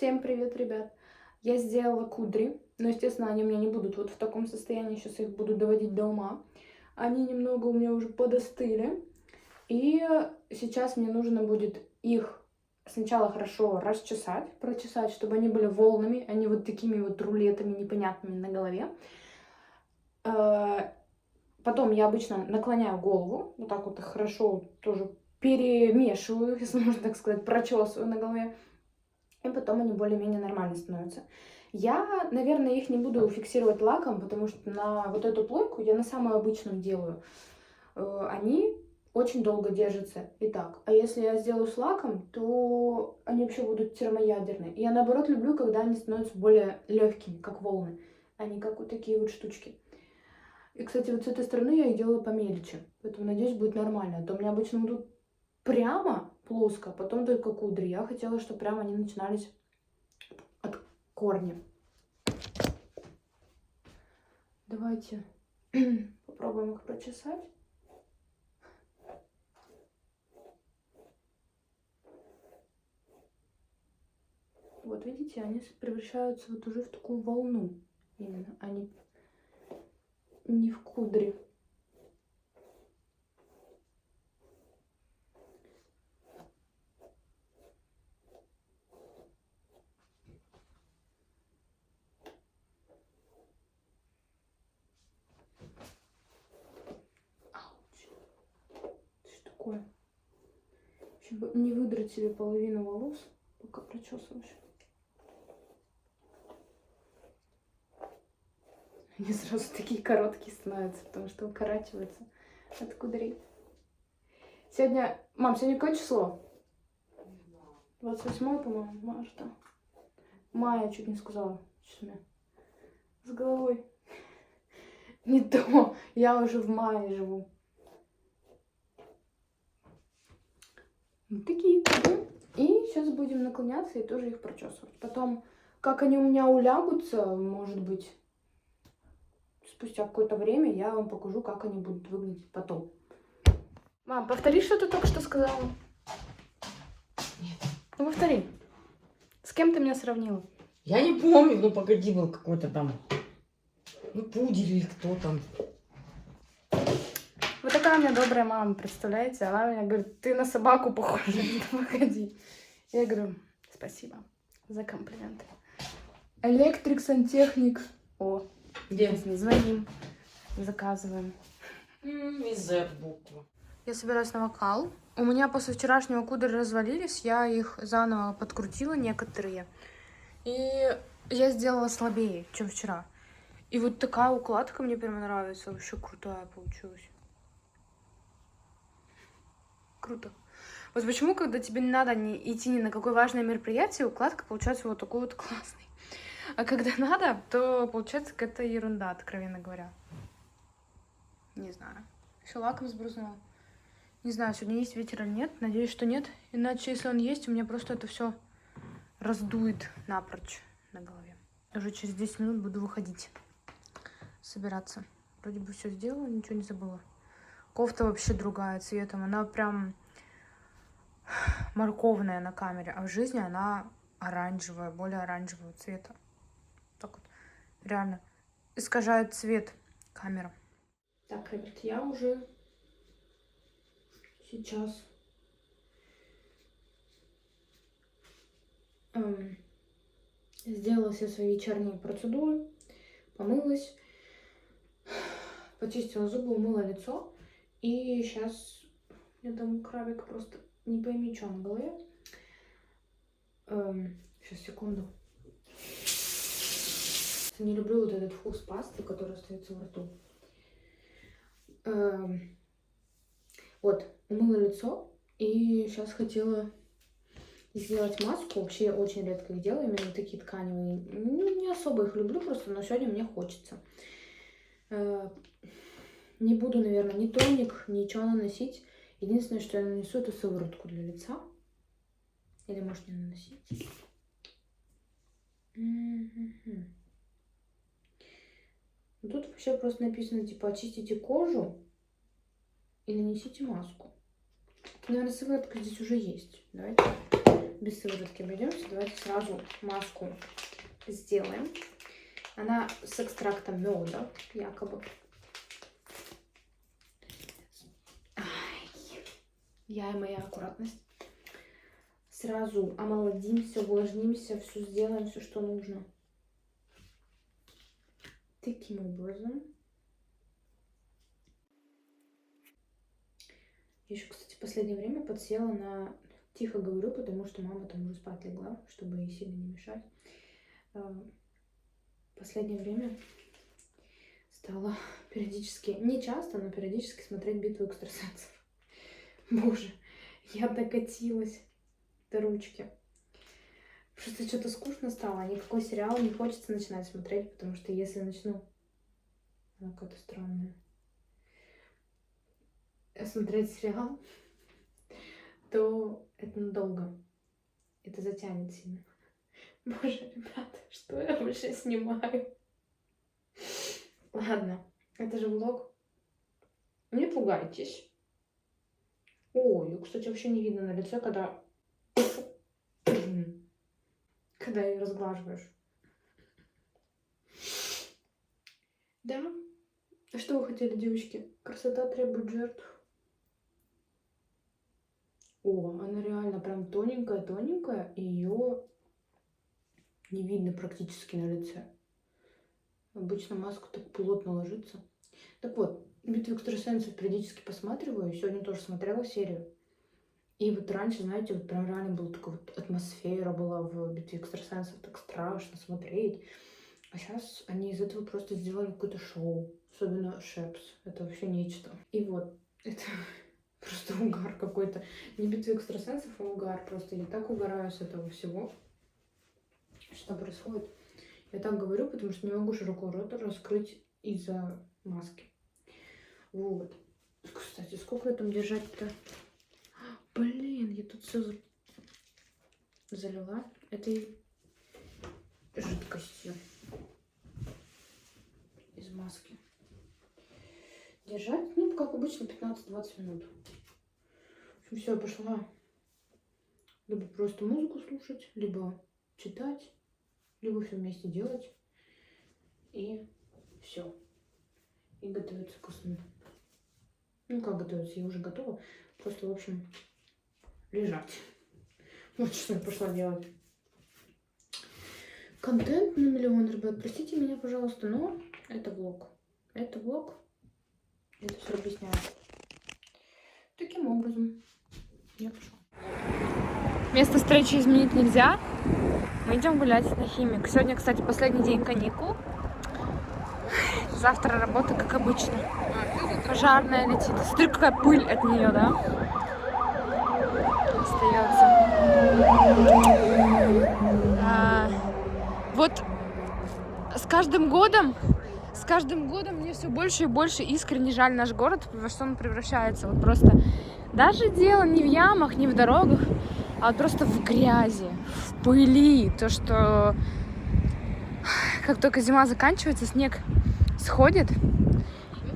Всем привет, ребят! Я сделала кудри, но, естественно, они у меня не будут вот в таком состоянии, сейчас их буду доводить до ума. Они немного у меня уже подостыли, и сейчас мне нужно будет их сначала хорошо расчесать, прочесать, чтобы они были волнами, а не вот такими вот рулетами непонятными на голове. Потом я обычно наклоняю голову, вот так вот их хорошо тоже перемешиваю, если можно так сказать, прочесываю на голове. И потом они более-менее нормально становятся. Я, наверное, их не буду фиксировать лаком, потому что на вот эту плойку я на самую обычную делаю. Они очень долго держатся и так. А если я сделаю с лаком, то они вообще будут термоядерные. И я, наоборот, люблю, когда они становятся более легкими, как волны, а не как вот такие вот штучки. И, кстати, вот с этой стороны я их делаю помельче. Поэтому, надеюсь, будет нормально. А то у меня обычно будут прямо плоско, а потом только кудри. Я хотела, чтобы прямо они начинались от корня. Давайте попробуем их прочесать. Вот видите, они превращаются вот уже в такую волну именно, а не в кудри. Что такое? Чтобы не выдрать себе половину волос, пока прочесываешь. Они сразу такие короткие становятся, потому что укорачиваются от кудрей. Сегодня... Мам, сегодня какое число? 28, по-моему, марта. Мая, чуть не сказала. Что у меня с головой не то. Я уже в мае живу. Вот такие кубы. И сейчас будем наклоняться и тоже их прочесывать. Потом, как они у меня улягутся, может быть, спустя какое-то время я вам покажу, как они будут выглядеть потом. Мам, повтори, что ты только что сказала. Нет. Ну, повтори. С кем ты меня сравнила? Я не помню, ну погоди, был какой-то там, ну пудель или кто там. Вот такая у меня добрая мама, представляете? Она мне говорит, ты на собаку похожа, погоди. Я говорю, спасибо за комплименты. Электрик, сантехник. О, Где? звоним, заказываем. Из буква. Я собираюсь на вокал. У меня после вчерашнего кудри развалились, я их заново подкрутила некоторые. И я сделала слабее, чем вчера. И вот такая укладка мне прям нравится, вообще крутая получилась. Круто. Вот почему, когда тебе не надо идти ни на какое важное мероприятие, укладка получается вот такой вот классный. А когда надо, то получается какая-то ерунда, откровенно говоря. Не знаю. Еще лаком сбрызнула. Не знаю, сегодня есть ветер или нет. Надеюсь, что нет. Иначе, если он есть, у меня просто это все раздует напрочь на голове. Уже через 10 минут буду выходить, собираться. Вроде бы все сделала, ничего не забыла. Кофта вообще другая цветом. Она прям морковная на камере, а в жизни она оранжевая, более оранжевого цвета. Так вот, реально искажает цвет камера. Так, ребят, я уже сейчас сделала все свои вечерние процедуры, помылась, почистила зубы, умыла лицо. И сейчас у меня там крабик просто не пойми, что на голове. Сейчас, секунду. Не люблю вот этот вкус пасты, который остается во рту. Вот, умыла лицо. И сейчас хотела сделать маску. Вообще я очень редко их делаю, именно такие тканевые. Ну, не особо их люблю просто, но сегодня мне хочется. Не буду, наверное, ни тоник, ничего наносить. Единственное, что я нанесу, это сыворотку для лица. Или, может, не наносить. Тут вообще просто написано, типа, очистите кожу и нанесите маску. Наверное, сыворотка здесь уже есть. Давайте без сыворотки обойдемся. Давайте сразу маску сделаем. Она с экстрактом меда, якобы. Ай, я и моя аккуратность. Сразу омолодимся, увлажнимся, все сделаем, все, что нужно. Таким образом. Я еще, кстати, в последнее время подсела на... Тихо говорю, потому что мама там уже спать легла, чтобы ей сильно не мешать. В последнее время стала периодически, не часто, но периодически смотреть «Битву экстрасенсов». Боже, я докатилась до ручки. Просто что-то скучно стало, никакой сериал не хочется начинать смотреть, потому что если начну... Она какая-то странная. Смотреть сериал, то это надолго. Это затянет сильно. Боже, ребята, что я вообще снимаю? Ладно, это же влог. Не пугайтесь. Ой, кстати, вообще не видно на лице, когда ее разглаживаешь. Да? Что вы хотели, девочки? Красота требует жертв. О, она реально прям тоненькая-тоненькая, и ее не видно практически на лице. Обычно маска так плотно ложится. Так вот, «Битву экстрасенсов» периодически посматриваю. Сегодня тоже смотрела серию. И вот раньше, знаете, вот прям реально была такая вот атмосфера была в «Битве экстрасенсов». Так страшно смотреть. А сейчас они из этого просто сделали какое-то шоу. Особенно Шепс. Это вообще нечто. И вот, это просто угар какой-то. Не «Битва экстрасенсов», а угар. Просто я так угораю с этого всего. Что происходит? Я так говорю, потому что не могу широко рот раскрыть из-за маски. Вот. Кстати, сколько я там держать-то? Блин, я тут все залила этой жидкостью из маски. Держать, ну, как обычно, 15-20 минут. В общем, все, я пошла либо просто музыку слушать, либо читать, либо все вместе делать. И все. И готовиться ко сну. Ну, как готовиться? Я уже готова. Просто, в общем, лежать. Вот что я пошла делать. Контент на миллион, ребят. Простите меня, пожалуйста, но это влог. Это влог. Это все объясняет. Таким образом, я пошла. Место встречи изменить нельзя. Мы идем гулять на Химик. Сегодня, кстати, последний день каникул. Завтра работа, как обычно. Пожарная летит. Смотри, какая пыль от нее, да? Остается. Вот с каждым годом мне все больше и больше искренне жаль наш город, во что он превращается. Вот просто даже дело не в ямах, не в дорогах, а вот просто в грязи, в пыли. То, что как только зима заканчивается, снег сходит,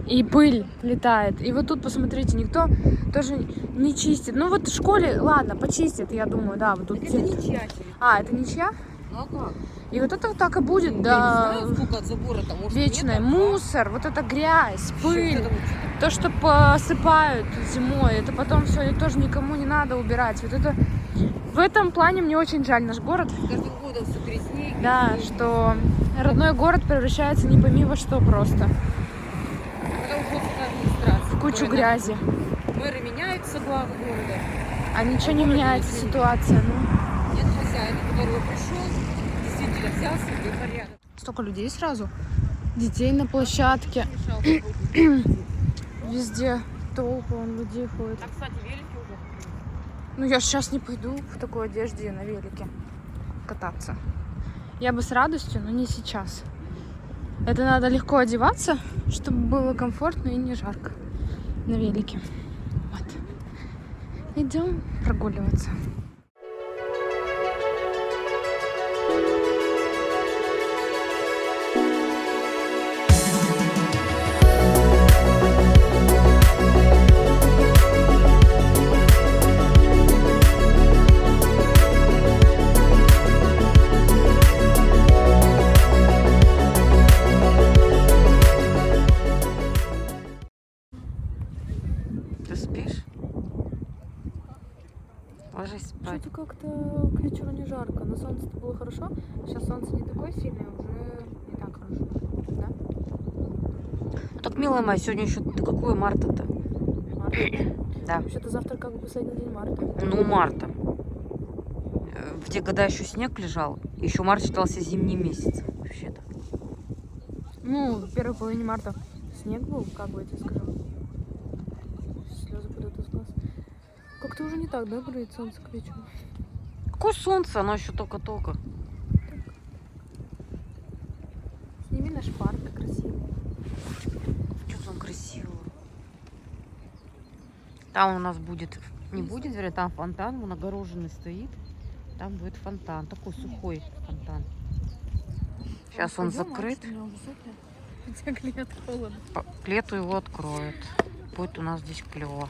и пыль летает. И вот тут, посмотрите, никто тоже не чистит. Ну вот в школе, ладно, почистят, я думаю, да. Вот тут Это не чья. А, это ничья? Ну а как? И вот это вот так и будет, Ну, да. я не знаю, сколько от забора-то, может, Вечная. метр, Мусор, вот эта грязь, пыль. Что-то вот То, что посыпают зимой, это потом все тоже никому не надо убирать. Вот это в этом плане мне очень жаль наш город. с каждым годом все грязнее. Да, что родной город превращается не пойми во что просто. Это уже администрация. В кучу которая грязи. Мэры меняются, главы города. А ничего не меняется, ситуация. Ну. Нет хозяина, который пришел, действительно взял себе порядок. Столько людей сразу. Детей на площадке. Мешал какой-то. Везде толпа, вон людей ходит. А, кстати, велики уже. Ну, я сейчас не пойду в такой одежде на велике кататься. Я бы с радостью, но не сейчас. Это надо легко одеваться, чтобы было комфортно и не жарко на велике. Вот. Идем прогуливаться. жарко. На солнце было хорошо. Сейчас солнце не такое сильное, уже не так хорошо. Да? Ну так, милая моя, сегодня еще какое марта-то? Марта? Да. Вообще-то завтра как бы последний день марта. Ну, марта. В те года еще снег лежал. Еще март считался зимним месяцем, вообще-то. Ну, в первой половине марта снег был, как бы я тебе скажу. Слезы падают из глаз. Как-то уже не так, да, греет солнце к вечеру? Какое солнце? Оно еще только-только. Сними наш парк красивый. Что там красиво. Там у нас будет... Не будет, вернее, там фонтан, он огороженный стоит. Там будет фонтан. Такой сухой фонтан. Сейчас он закрыт. Хотя клет холодно. К лету его откроют. Будет у нас здесь клево.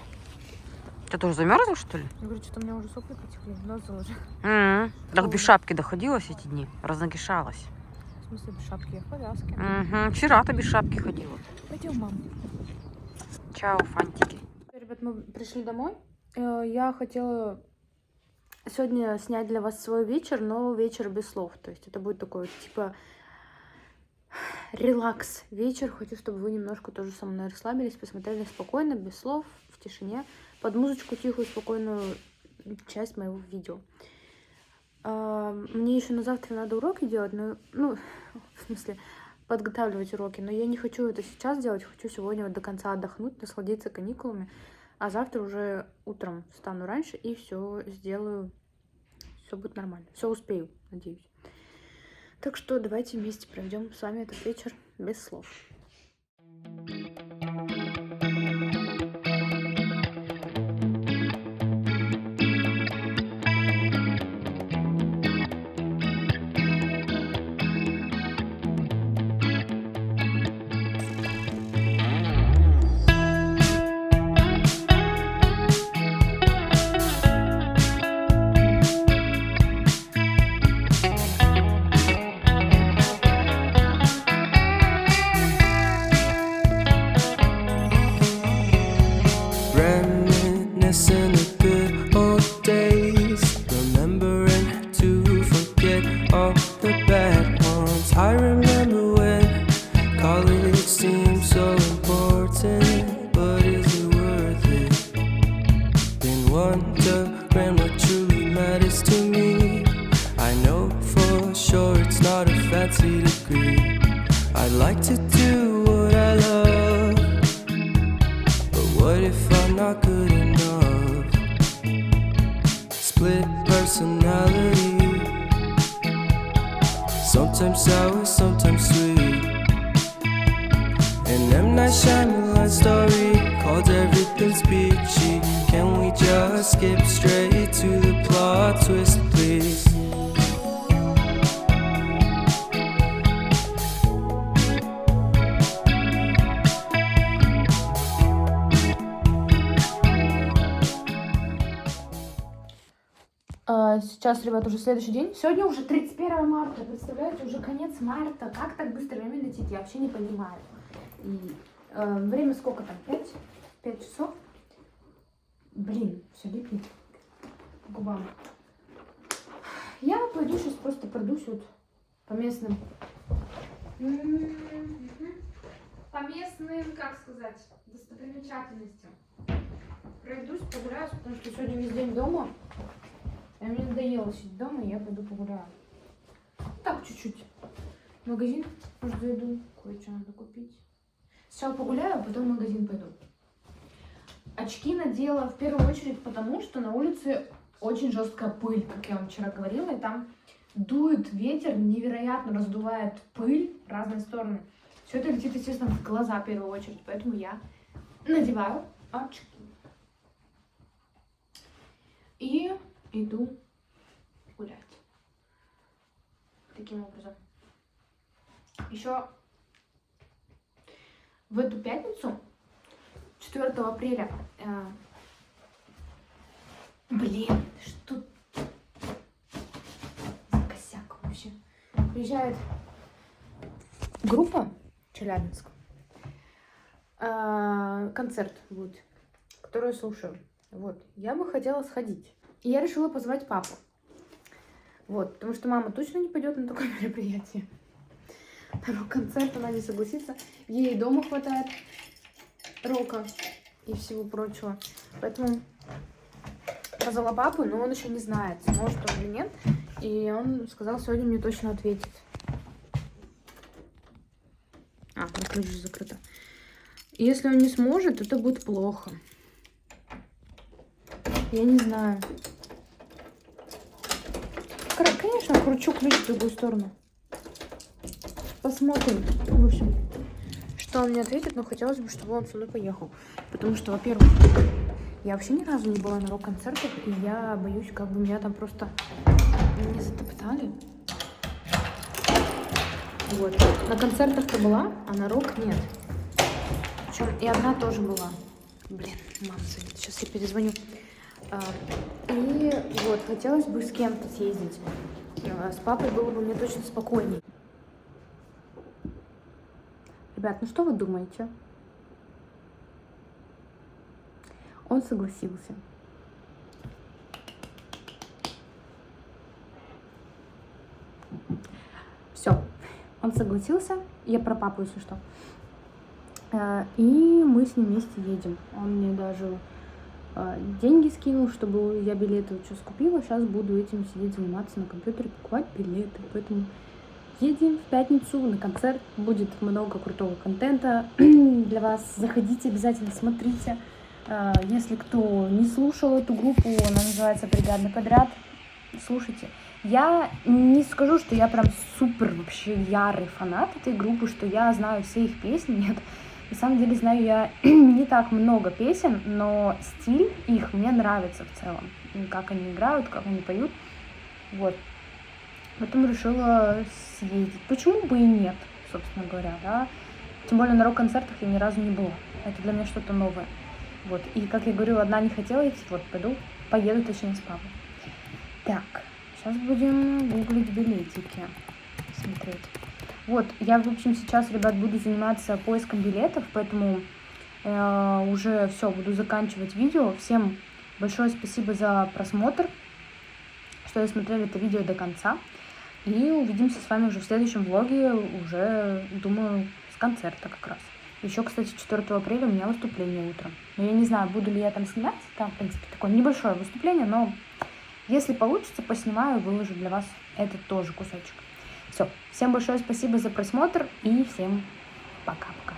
Ты тоже замерзла, что ли? Я говорю, что-то у меня уже сопли потекли, нос заложил. Так без шапки доходилась эти дни? Разногишалась. В смысле без шапки? Я в повязке. Вчера-то без шапки ходила. Пойдем, мам. Чао, фантики. Ребят, мы пришли домой. Я хотела сегодня снять для вас свой вечер, но вечер без слов. То есть это будет такой, типа, релакс вечер. Хочу, чтобы вы немножко тоже со мной расслабились, посмотрели спокойно, без слов, в тишине, под музычку тихую, спокойную часть моего видео. Мне еще на завтра надо уроки делать, но, ну, в смысле, подготавливать уроки, но я не хочу это сейчас делать, хочу сегодня вот до конца отдохнуть, насладиться каникулами, а завтра уже утром встану раньше и все сделаю, все будет нормально, все успею, надеюсь. Так что давайте вместе проведем с вами этот вечер без слов. Reminiscing the good old days, remembering to forget all the bad ones. I remember when college seemed so important, but is it worth it? Been wondering what truly matters to me. I know for sure it's not a fancy degree. I'd like to do what I love, but what if I'm not good enough? Split personality, sometimes sour, sometimes sweet. An M. Night Shyamalan story called Everything's Peachy. Can we just skip straight to the plot twist, please? Сейчас, ребят, уже следующий день. Сегодня уже 31 марта. Представляете, уже конец марта. Как так быстро время летит, я вообще не понимаю. И время сколько там? 5 часов? Блин, все липнет к губам. Я пойду сейчас просто пройдусь вот по местным... По местным, как сказать, достопримечательностям. Пройдусь, погуляюсь, потому что сегодня весь день дома. А мне надоело сидеть дома, и я пойду погуляю. Так, чуть-чуть. В магазин, может, зайду, кое-что надо купить. Сначала погуляю, а потом в магазин пойду. Очки надела в первую очередь потому, что на улице очень жесткая пыль, как я вам вчера говорила, и там дует ветер, невероятно раздувает пыль в разные стороны. Все это летит, естественно, в глаза в первую очередь, поэтому я надеваю очки. И иду гулять. Таким образом. Еще в эту пятницу, 4 апреля, блин, что за косяк вообще, приезжает группа Челябинск. Концерт будет, который я слушаю. Вот, я бы хотела сходить. И я решила позвать папу. Вот, потому что мама точно не пойдет на такое мероприятие. На рок-концерт она не согласится. Ей и дома хватает рока и всего прочего. Поэтому позвала папу, но он еще не знает, сможет он или нет. И он сказал сегодня мне точно ответить. На ключ закрыто. Если он не сможет, это будет плохо. Я не знаю. Конечно, кручу ключ в другую сторону. Посмотрим. В общем, что он мне ответит, но хотелось бы, чтобы он со мной поехал. Потому что, во-первых, я вообще ни разу не была на рок-концертах, и я боюсь, как бы меня там просто не затоптали. Вот. На концертах-то была, а на рок нет. Причем и одна тоже была. Блин, мама звонит. Сейчас я перезвоню. И вот, хотелось бы с кем-то съездить. С папой было бы мне точно спокойней. Ребят, ну что вы думаете? Он согласился. Все, он согласился. Я про папу, если что. И мы с ним вместе едем. Он мне даже деньги скинул, чтобы я билеты что скупила. Сейчас буду этим сидеть, заниматься на компьютере, покупать билеты. Поэтому едем в пятницу на концерт. Будет много крутого контента для вас. Заходите обязательно, смотрите. Если кто не слушал эту группу, она называется «Бригадный подряд», слушайте. Я не скажу, что я прям супер вообще ярый фанат этой группы, что я знаю все их песни, нет. На самом деле знаю я не так много песен, но стиль их мне нравится в целом. Как они играют, как они поют. Вот. Потом решила съездить. Почему бы и нет, собственно говоря, да. Тем более на рок-концертах я ни разу не была. Это для меня что-то новое. Вот. И, как я говорила, одна не хотела ехать. Вот, поеду, точнее, с папой. Так, сейчас будем гуглить билетики. Смотреть. Вот, я, в общем, сейчас, ребят, буду заниматься поиском билетов, поэтому уже все, буду заканчивать видео. Всем большое спасибо за просмотр, что вы смотрели это видео до конца. И увидимся с вами уже в следующем влоге, уже, думаю, с концерта как раз. Еще, кстати, 4 апреля у меня выступление утром. Но я не знаю, буду ли я там снимать. Там, в принципе, такое небольшое выступление, но если получится, поснимаю, выложу для вас этот тоже кусочек. Все, всем большое спасибо за просмотр и всем пока-пока.